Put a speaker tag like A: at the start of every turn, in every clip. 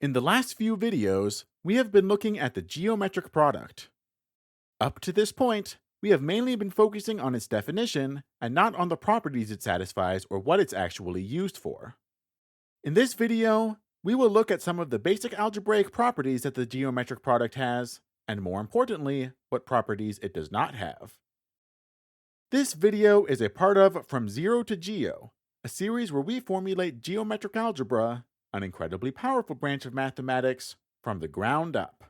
A: In the last few videos, we have been looking at the geometric product. Up to this point, we have mainly been focusing on its definition and not on the properties it satisfies or what it's actually used for. In this video, we will look at some of the basic algebraic properties that the geometric product has, and more importantly, what properties it does not have. This video is a part of From Zero to Geo, a series where we formulate geometric algebra, an incredibly powerful branch of mathematics, from the ground up.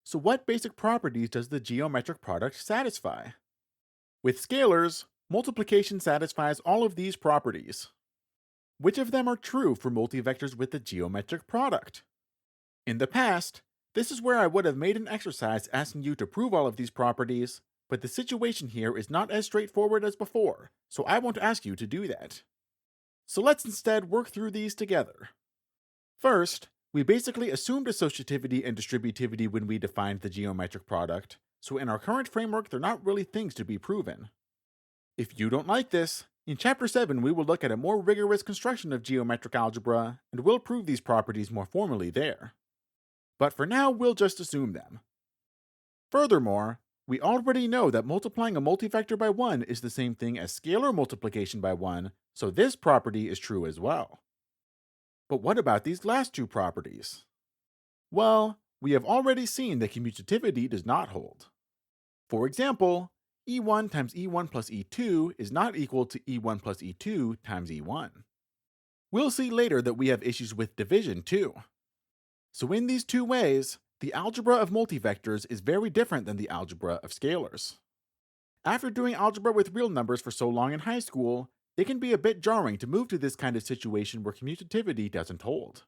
A: So what basic properties does the geometric product satisfy? With scalars, multiplication satisfies all of these properties. Which of them are true for multivectors with the geometric product? In the past, this is where I would have made an exercise asking you to prove all of these properties, but the situation here is not as straightforward as before, so I won't ask you to do that. So let's instead work through these together. First, we basically assumed associativity and distributivity when we defined the geometric product, so in our current framework they're not really things to be proven. If you don't like this, in Chapter 7 we will look at a more rigorous construction of geometric algebra, and we'll prove these properties more formally there. But for now, we'll just assume them. Furthermore, we already know that multiplying a multivector by 1 is the same thing as scalar multiplication by 1, so this property is true as well. But what about these last two properties? Well, we have already seen that commutativity does not hold. For example, E1 times E1 plus E2 is not equal to E1 plus E2 times E1. We'll see later that we have issues with division too. So in these two ways, the algebra of multivectors is very different than the algebra of scalars. After doing algebra with real numbers for so long in high school, it can be a bit jarring to move to this kind of situation where commutativity doesn't hold.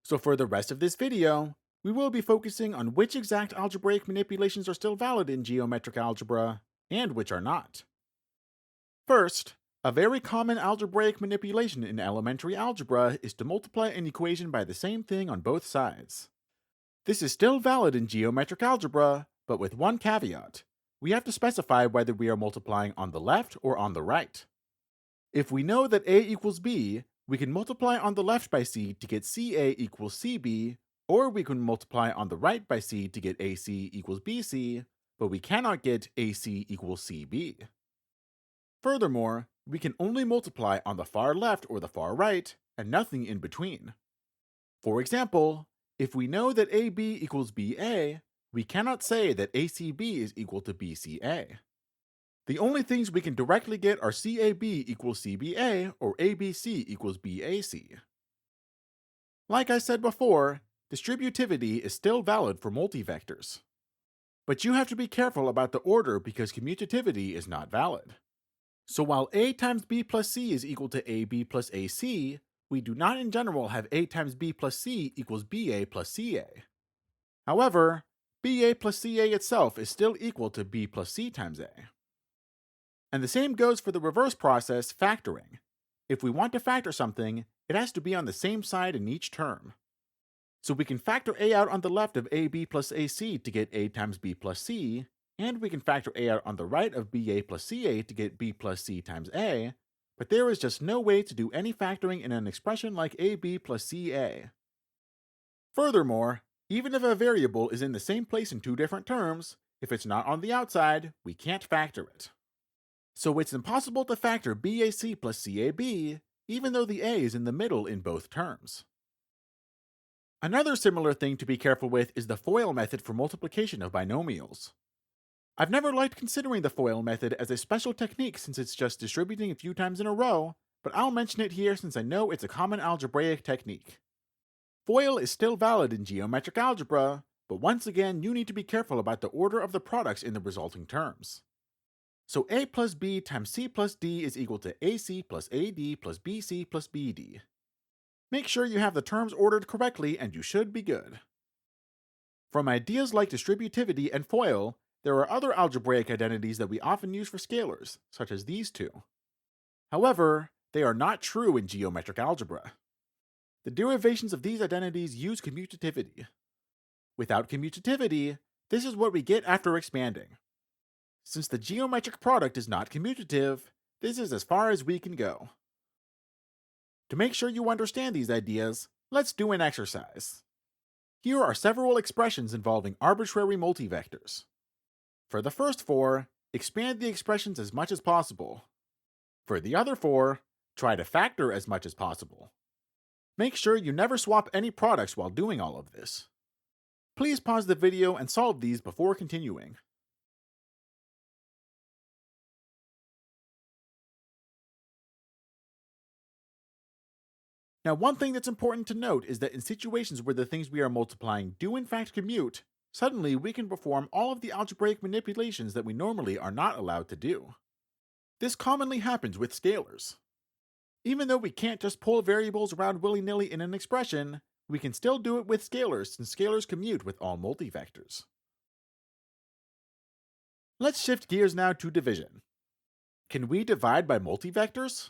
A: So for the rest of this video, we will be focusing on which exact algebraic manipulations are still valid in geometric algebra, and which are not. First, a very common algebraic manipulation in elementary algebra is to multiply an equation by the same thing on both sides. This is still valid in geometric algebra, but with one caveat. We have to specify whether we are multiplying on the left or on the right. If we know that A equals B, we can multiply on the left by C to get CA equals CB, or we can multiply on the right by C to get AC equals BC, but we cannot get AC equals CB. Furthermore, we can only multiply on the far left or the far right, and nothing in between. For example, if we know that AB equals BA, we cannot say that ACB is equal to BCA. The only things we can directly get are CAB equals CBA or ABC equals BAC. Like I said before, distributivity is still valid for multivectors. But you have to be careful about the order because commutativity is not valid. So while A times B plus C is equal to AB plus AC, we do not in general have A times B plus C equals BA plus CA. However, BA plus CA itself is still equal to B plus C times A. And the same goes for the reverse process, factoring. If we want to factor something, it has to be on the same side in each term. So we can factor A out on the left of AB plus AC to get A times B plus C, and we can factor A out on the right of BA plus CA to get B plus C times A, but there is just no way to do any factoring in an expression like AB plus CA. Furthermore, even if a variable is in the same place in two different terms, if it's not on the outside, we can't factor it. So it's impossible to factor BAC plus CAB, even though the A is in the middle in both terms. Another similar thing to be careful with is the FOIL method for multiplication of binomials. I've never liked considering the FOIL method as a special technique since it's just distributing a few times in a row, but I'll mention it here since I know it's a common algebraic technique. FOIL is still valid in geometric algebra, but once again you need to be careful about the order of the products in the resulting terms. So A plus B times C plus D is equal to AC plus AD plus BC plus BD. Make sure you have the terms ordered correctly and you should be good. From ideas like distributivity and FOIL, there are other algebraic identities that we often use for scalars, such as these two. However, they are not true in geometric algebra. The derivations of these identities use commutativity. Without commutativity, this is what we get after expanding. Since the geometric product is not commutative, this is as far as we can go. To make sure you understand these ideas, Let's do an exercise. Here are several expressions involving arbitrary multivectors. For the first four, expand the expressions as much as possible. For the other four, try to factor as much as possible. Make sure you never swap any products while doing all of this. Please pause the video and solve these before continuing. Now, one thing that's important to note is that in situations where the things we are multiplying do in fact commute, suddenly we can perform all of the algebraic manipulations that we normally are not allowed to do. This commonly happens with scalars. Even though we can't just pull variables around willy-nilly in an expression, we can still do it with scalars since scalars commute with all multivectors. Let's shift gears now to division. Can we divide by multivectors?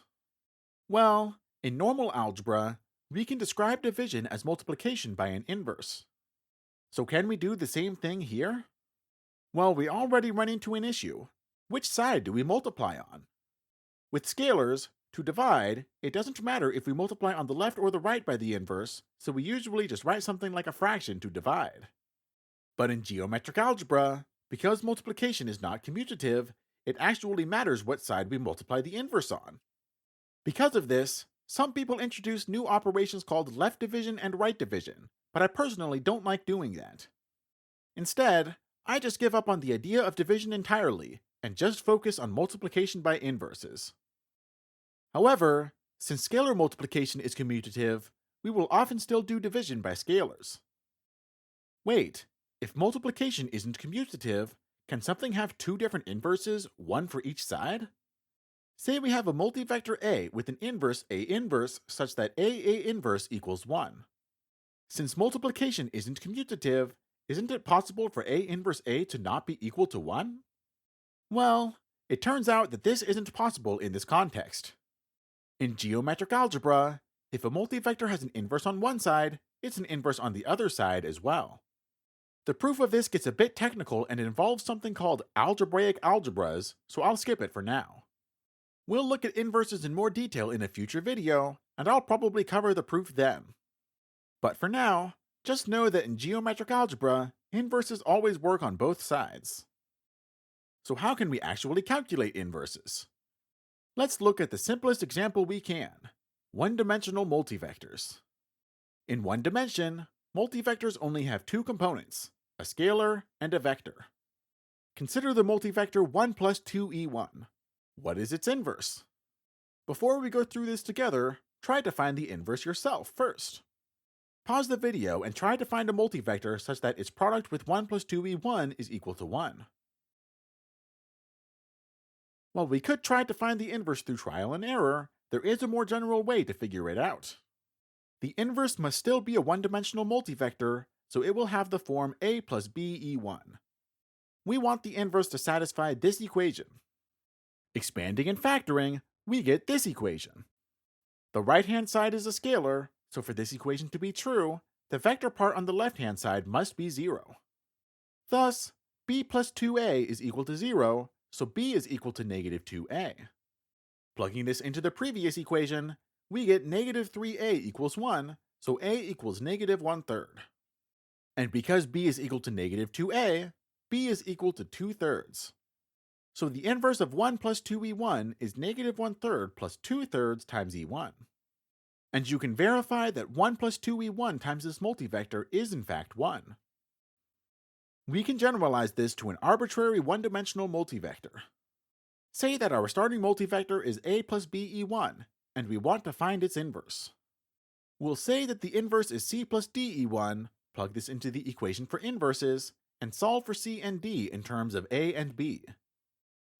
A: Well, in normal algebra, we can describe division as multiplication by an inverse. So can we do the same thing here? Well, we already run into an issue. Which side do we multiply on? With scalars, to divide, it doesn't matter if we multiply on the left or the right by the inverse, so we usually just write something like a fraction to divide. But in geometric algebra, because multiplication is not commutative, it actually matters what side we multiply the inverse on. Because of this, some people introduce new operations called left division and right division, but I personally don't like doing that. Instead, I just give up on the idea of division entirely and just focus on multiplication by inverses. However, since scalar multiplication is commutative, we will often still do division by scalars. Wait, if multiplication isn't commutative, can something have two different inverses, one for each side? Say we have a multivector A with an inverse A inverse such that A inverse equals 1. Since multiplication isn't commutative, isn't it possible for A inverse A to not be equal to 1? Well, it turns out that this isn't possible in this context. In geometric algebra, if a multivector has an inverse on one side, it's an inverse on the other side as well. The proof of this gets a bit technical and involves something called algebraic algebras, so I'll skip it for now. We'll look at inverses in more detail in a future video, and I'll probably cover the proof then. But for now, just know that in geometric algebra, inverses always work on both sides. So how can we actually calculate inverses? Let's look at the simplest example we can: one-dimensional multivectors. In one dimension, multivectors only have two components, a scalar and a vector. Consider the multivector 1 plus 2e1. What is its inverse? Before we go through this together, try to find the inverse yourself first. Pause the video and try to find a multivector such that its product with 1 plus 2e1 is equal to 1. While we could try to find the inverse through trial and error, there is a more general way to figure it out. The inverse must still be a one-dimensional multivector, so it will have the form a plus b e1. We want the inverse to satisfy this equation. Expanding and factoring, we get this equation. The right-hand side is a scalar, so for this equation to be true, the vector part on the left-hand side must be 0. Thus, b plus 2a is equal to 0, so b is equal to negative 2a. Plugging this into the previous equation, we get negative 3a equals 1, so a equals negative 1/3. And because b is equal to negative 2a, b is equal to 2/3. So the inverse of 1 plus 2e1 is negative 1/3 plus 2/3 times e1. And you can verify that 1 plus 2e1 times this multivector is in fact 1. We can generalize this to an arbitrary one-dimensional multivector. Say that our starting multivector is a plus b e1, and we want to find its inverse. We'll say that the inverse is c plus d e1, plug this into the equation for inverses, and solve for c and d in terms of a and b.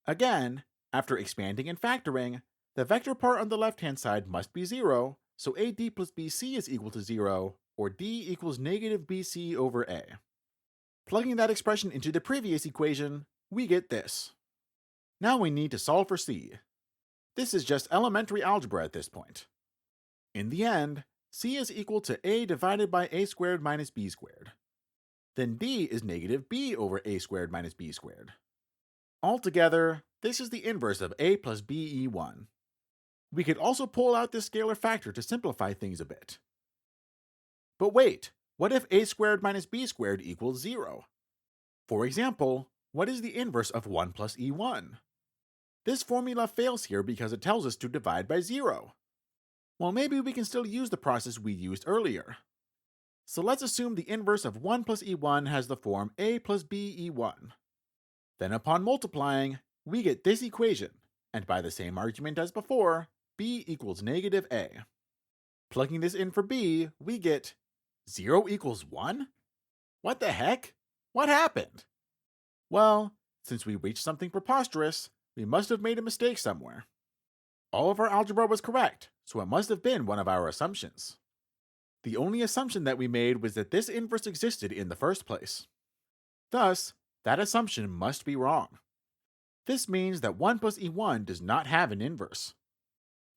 A: Again, after expanding and factoring, the vector part on the left-hand side must be 0, so ad plus bc is equal to 0, or d equals negative bc over a. Plugging that expression into the previous equation, we get this. Now we need to solve for c. This is just elementary algebra at this point. In the end, c is equal to a divided by a squared minus b squared. Then d is negative b over a squared minus b squared. Altogether, this is the inverse of a plus b e1. We could also pull out this scalar factor to simplify things a bit. But wait, what if a squared minus b squared equals 0? For example, what is the inverse of 1 plus e1? This formula fails here because it tells us to divide by 0. Well, maybe we can still use the process we used earlier. So let's assume the inverse of 1 plus e1 has the form a plus b e1. Then upon multiplying, we get this equation, and by the same argument as before, b equals negative a. Plugging this in for b, we get 0 equals 1? What the heck? What happened? Well, since we reached something preposterous, we must have made a mistake somewhere. All of our algebra was correct, so it must have been one of our assumptions. The only assumption that we made was that this inverse existed in the first place. Thus, that assumption must be wrong. This means that 1 plus e1 does not have an inverse.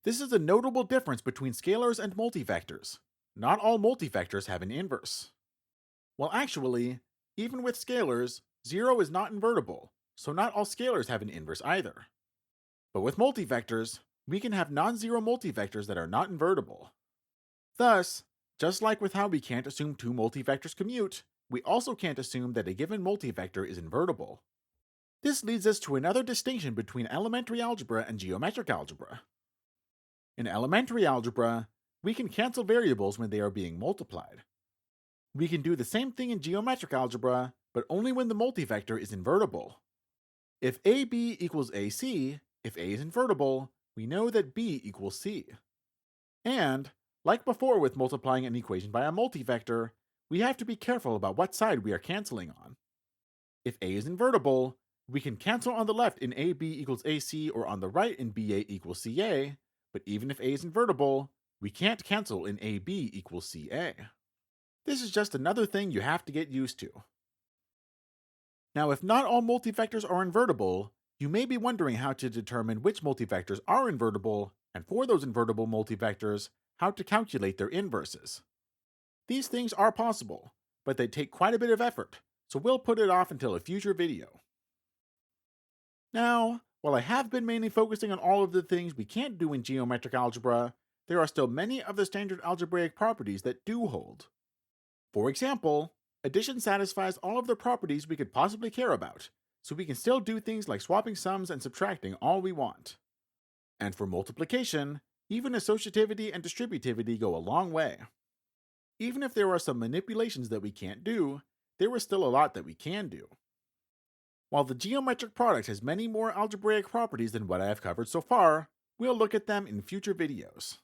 A: This is a notable difference between scalars and multivectors. Not all multivectors have an inverse. Well, actually, even with scalars, 0 is not invertible, so not all scalars have an inverse either. But with multivectors, we can have non-zero multivectors that are not invertible. Thus, just like with how we can't assume two multivectors commute, we also can't assume that a given multivector is invertible. This leads us to another distinction between elementary algebra and geometric algebra. In elementary algebra, we can cancel variables when they are being multiplied. We can do the same thing in geometric algebra, but only when the multivector is invertible. If AB equals AC, if A is invertible, we know that B equals C. And, like before with multiplying an equation by a multivector, we have to be careful about what side we are canceling on. If A is invertible, we can cancel on the left in AB equals AC or on the right in BA equals CA, but even if A is invertible, we can't cancel in AB equals CA. This is just another thing you have to get used to. Now, if not all multivectors are invertible, you may be wondering how to determine which multivectors are invertible, and for those invertible multivectors, how to calculate their inverses. These things are possible, but they take quite a bit of effort, so we'll put it off until a future video. Now, while I have been mainly focusing on all of the things we can't do in geometric algebra, there are still many of the standard algebraic properties that do hold. For example, addition satisfies all of the properties we could possibly care about, so we can still do things like swapping sums and subtracting all we want. And for multiplication, even associativity and distributivity go a long way. Even if there are some manipulations that we can't do, there is still a lot that we can do. While the geometric product has many more algebraic properties than what I have covered so far, we'll look at them in future videos.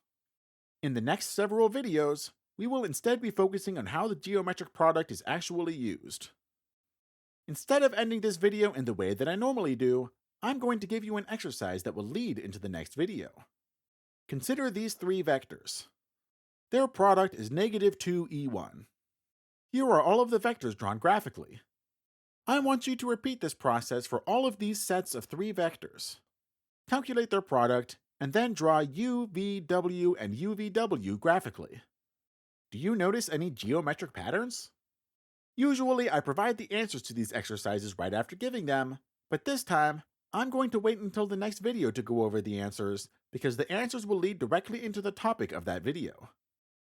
A: In the next several videos, we will instead be focusing on how the geometric product is actually used. Instead of ending this video in the way that I normally do, I'm going to give you an exercise that will lead into the next video. Consider these three vectors. Their product is negative 2e1. Here are all of the vectors drawn graphically. I want you to repeat this process for all of these sets of three vectors. Calculate their product, and then draw u, v, w, and u, v, w graphically. Do you notice any geometric patterns? Usually I provide the answers to these exercises right after giving them, but this time, I'm going to wait until the next video to go over the answers, because the answers will lead directly into the topic of that video.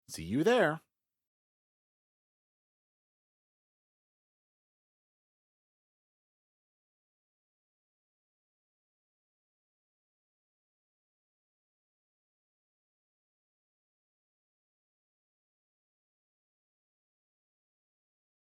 A: See you there!